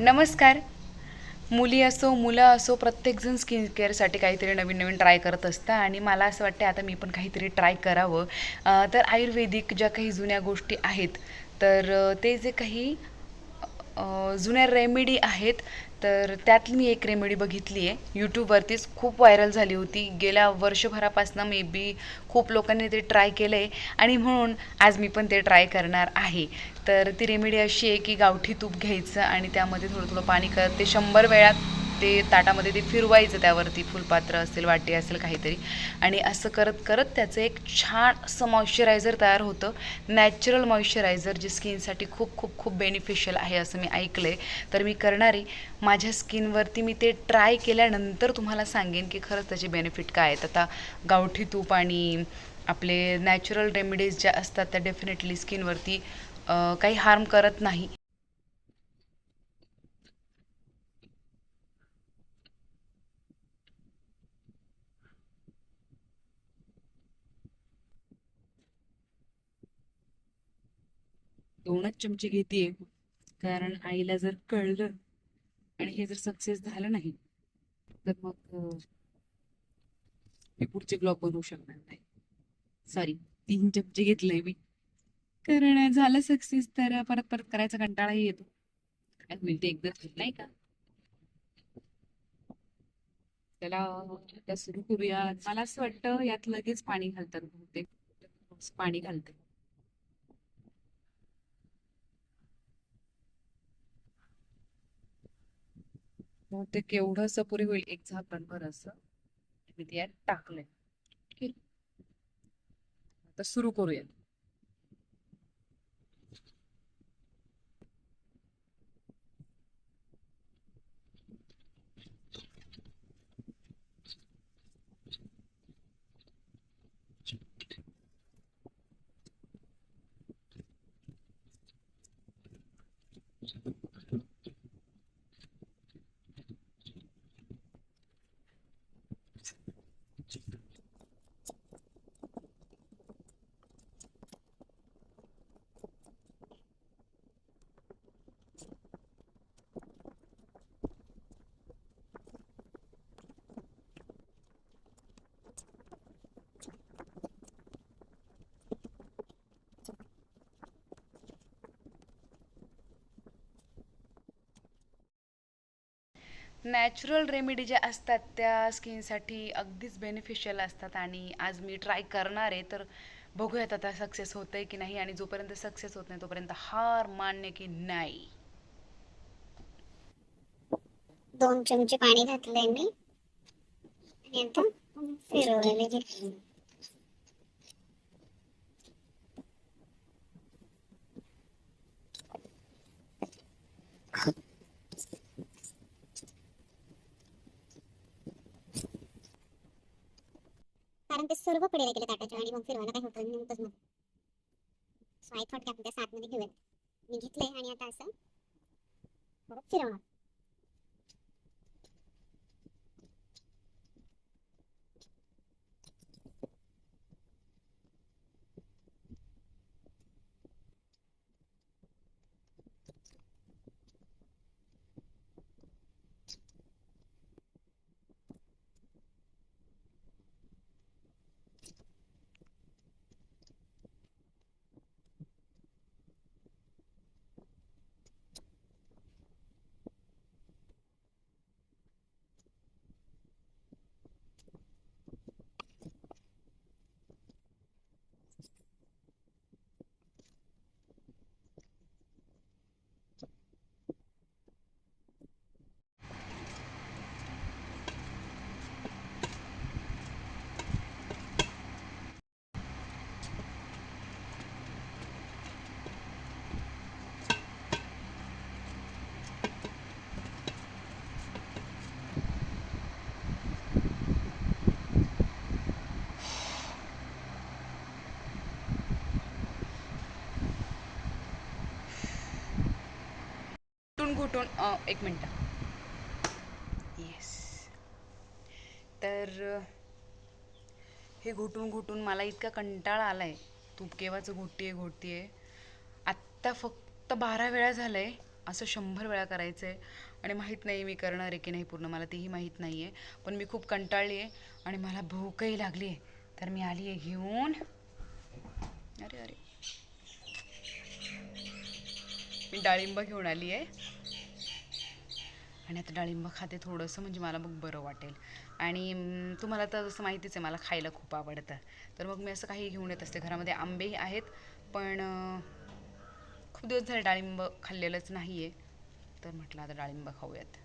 नमस्कार. मुली असो मुलं असो प्रत्येकजण स्किन केअरसाठी काहीतरी नवीन नवीन ट्राय करत असतं आणि मला असं वाटते आता मी पण काहीतरी ट्राय करावं. तर आयुर्वेदिक ज्या काही जुन्या गोष्टी आहेत तर ते जे काही जुन्या रेमेडी आहेत तर त्यातली मी एक रेमेडी बघितली आहे यूट्यूबवरतीच खूप व्हायरल झाली होती गेल्या वर्षभरापासून मे बी खूप लोकांनी ते ट्राय केलं आहे आणि म्हणून आज मी पण ते ट्राय करणार आहे. तर ती रेमेडी अशी आहे की गावठी तूप घ्यायचं आणि त्यामध्ये थोडं थोडं पाणी करत ते 100 वेळा ते ताटामध्ये ते फिरवायचं त्यावरती फुलपात्र असेल वाटी असेल काहीतरी आणि असं करत करत त्याचं एक छान असं मॉइश्चरायझर तयार होतं. नॅचरल मॉइश्चरायझर जे स्किनसाठी खूप खूप खूप बेनिफिशियल आहे असं मी ऐकलं आहे. तर मी करणारी माझ्या स्किनवरती मी ते ट्राय केल्यानंतर तुम्हाला सांगेन की खरंच त्याचे बेनिफिट काय आहेत. आता गावठी तूप आणि आपले नॅचरल रेमेडीज ज्या असतात त्या डेफिनेटली स्किनवरती काही हार्म करत नाही. दोनच चमचे घेते कारण आईला जर कळलं आणि हे जर सक्सेस झालं नाही तर मग मी पुढचे ब्लॉग बनवू शकणार नाही. सॉरी, 3 चमचे घेतलंय मी कारण झालं सक्सेस तर परत परत करायचा कंटाळाही येतो. काय होईल ते एकदा नाही का. त्याला आता सुरू करूया. मला असं वाटतं यात लगेच पाणी घालतात बहुतेक. पाणी घालते. बहुतेक केवढंसं पुरे होईल एक झाकणभर असं मी ते यात टाकलंय. ठीक. आता सुरू करूया. नॅचरल रेमेडी ज्या असतात त्या स्किनसाठी अगदीच बेनिफिशियल असतात आणि आज मी ट्राय करणार आहे तर बघूयात आता सक्सेस होतंय की नाही आणि जोपर्यंत सक्सेस होत नाही तोपर्यंत हार मान्य की नाही. 2 चमचे पाणी घातलंय मी आणि आता फिरवलेले घेतले. कारण ते सर्व पडेल गेले ताटाच्या आणि मग फिरवायला काही होतं नव्हतंच मग. सो आय थॉट की आपण त्या सातमध्ये घेऊयात. मी घेतलंय आणि आता असं परत फिरवणार. घुटून घुटून एक मिनटं. येस. तर हे घुटून घुटून मला इतका कंटाळा आलाय. तूप केव्हाचं घोटतीये घोटतीये. आत्ता फक्त 12 वेळा झालंय असं 100 वेळा करायचं आहे आणि माहीत नाही मी करणार आहे की नाही पूर्ण, मला तेही माहीत नाही आहे. पण मी खूप कंटाळली आहे आणि मला भूकही लागली आहे, तर मी आली आहे घेऊन. अरे अरे, मी डाळिंब घेऊन आली आहे आणि आता डाळिंब खाते थोडंसं, म्हणजे मला मग बरं वाटेल. आणि तुम्हाला तर जसं माहितीच आहे मला खायला खूप आवडतं, तर मग मी असं काही घेऊन येत असते. घरामध्ये आंबेही आहेत, पण खूप दिवस झाले डाळिंब खाल्लेलंच नाही आहे, तर म्हटलं आता डाळिंब खाऊयात.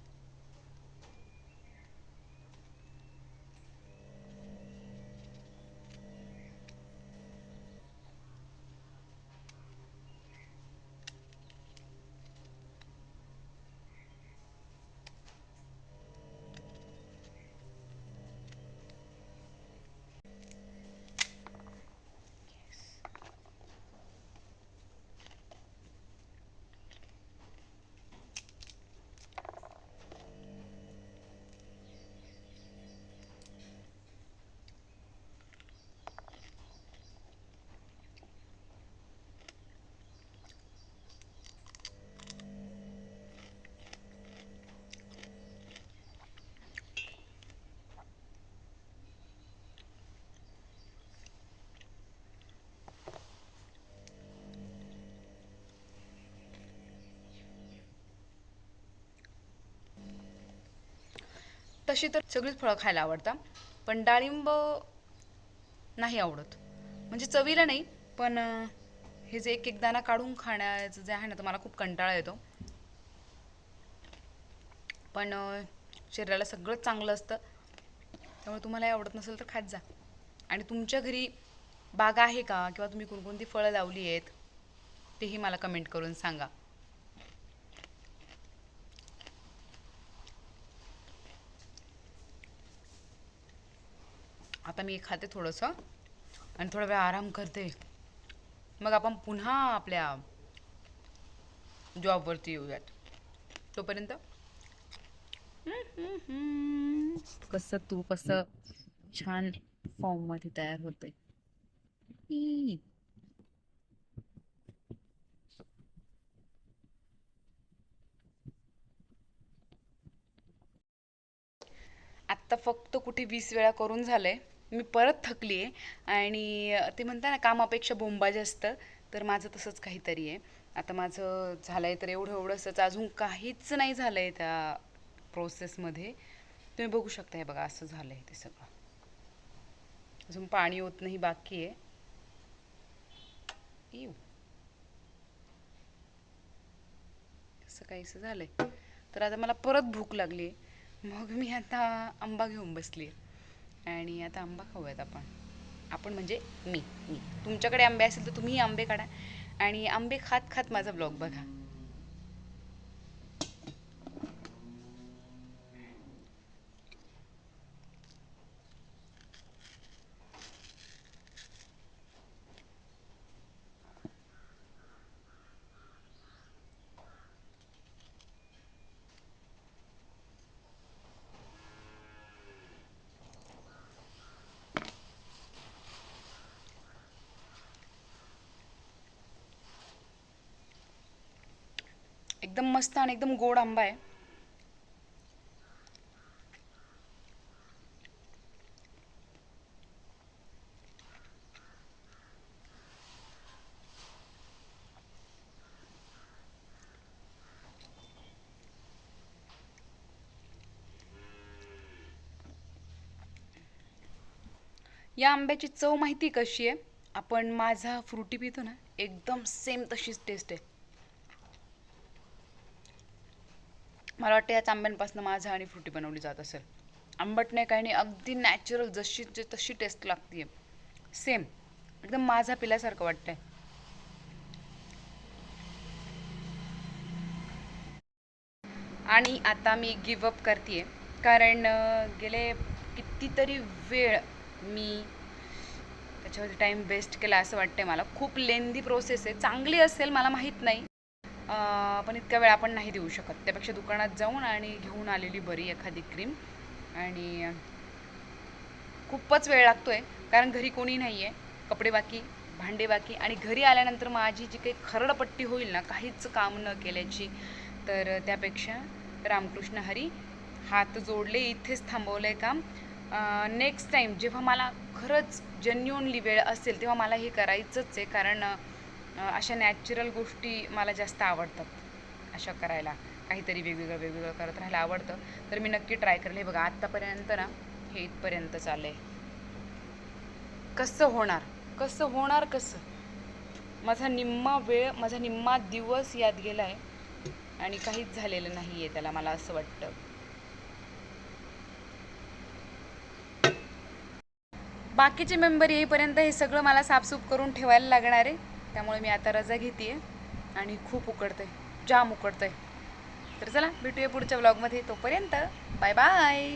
तशी तर सगळीच फळं खायला आवडतात, पण डाळिंब नाही आवडत. म्हणजे चवीला नाही, पण हे जे एक एक दाणा काढून खाण्याचं जे आहे ना, तर मला खूप कंटाळा येतो. पण शरीराला सगळंच चांगलं असतं, त्यामुळे तुम्हालाही आवडत नसेल तर खात जा. आणि तुमच्या घरी बाग आहे का, किंवा तुम्ही कोणकोणती फळं लावली आहेत तेही मला कमेंट करून सांगा. आता मी खाते थोडंसं आणि थोडा वेळ आराम करते, मग आपण पुन्हा आपल्या जॉबवरती येऊयात. तोपर्यंत कसं तूप असं छान फॉर्म मध्ये तयार होते. आत्ता फक्त कुठे 20 वेळा करून झालंय, मी परत थकली आहे. आणि ते म्हणता ना कामापेक्षा बोंबा जास्त, तर माझं तसंच काहीतरी आहे. आता माझं झालंय तर एवढं एवढंसंच, अजून काहीच नाही झालंय त्या प्रोसेसमध्ये. तुम्ही बघू शकता, हे बघा असं झालंय ते सगळं, अजून पाणी होत नाही बाकी आहे. इव, असं काहीसं झालंय. तर आता मला परत भूक लागली, मग मी आता आंबा घेऊन बसली आणि आता आंबा खाऊयात आपण. आपण म्हणजे मी तुमच्याकडे आंबे असेल तर तुम्ही आंबे काढा आणि आंबे खात खात माझा ब्लॉग बघा. एकदम मस्त आणि एकदम गोड आंबा आहे. या आंब्याची चव माहिती कशी आहे, आपण माझा फ्रुटी पितो ना, एकदम सेम तशीच टेस्ट आहे. मला वाटतं याच आंब्यांपासून माझा आणि फ्रुटी बनवली जात असेल. आंबट नाही काही नाही, अगदी नॅचरल जशी तशी टेस्ट लागते, सेम एकदम माझा पिल्यासारखं वाटतंय. आणि आता मी गिवअप करते, कारण गेले कितीतरी वेळ मी त्याच्यावरती टाईम वेस्ट केला असं वाटतंय मला. खूप लेंदी प्रोसेस आहे, चांगली असेल मला माहीत नाही, पण इतका वेळ आपण नाही देऊ शकत. त्यापेक्षा दुकानात जाऊन आणि घेऊन आलेली बरी एखादी क्रीम. आणि खूपच वेळ लागतोय, कारण घरी कोणी नाही आहे, कपडे बाकी, भांडे बाकी, आणि घरी आल्यानंतर माझी जी काही खरडपट्टी होईल ना काहीच काम न केल्याची, तर त्यापेक्षा रामकृष्ण हरी, हात जोडले, इथेच थांबवलं आहे काम. नेक्स्ट टाईम जेव्हा मला खरंच जेन्युअनली वेळ असेल तेव्हा मला हे करायचंच आहे, कारण अशा नॅचरल गोष्टी मला जास्त आवडतात, अशा करायला काहीतरी वेगवेगळं वेगवेगळं करत राहायला आवडतं. तर मी नक्की ट्राय करेल. हे बघा आत्तापर्यंत ना हे इथपर्यंत चाललं आहे. कसं होणार, कसं होणार, कसं? माझा निम्मा वेळ, माझा निम्मा दिवस यात गेला आहे आणि काहीच झालेलं नाही आहे त्याला, मला असं वाटतं. बाकीचे मेंबर येईपर्यंत हे सगळं मला साफसूफ करून ठेवायला लागणार आहे. त्यामुळे मी आता रजा घेते आहे आणि खूप उकडतंय, जाम उकडतंय. तर चला भेटूया पुढच्या व्लॉगमध्ये. तोपर्यंत बाय बाय.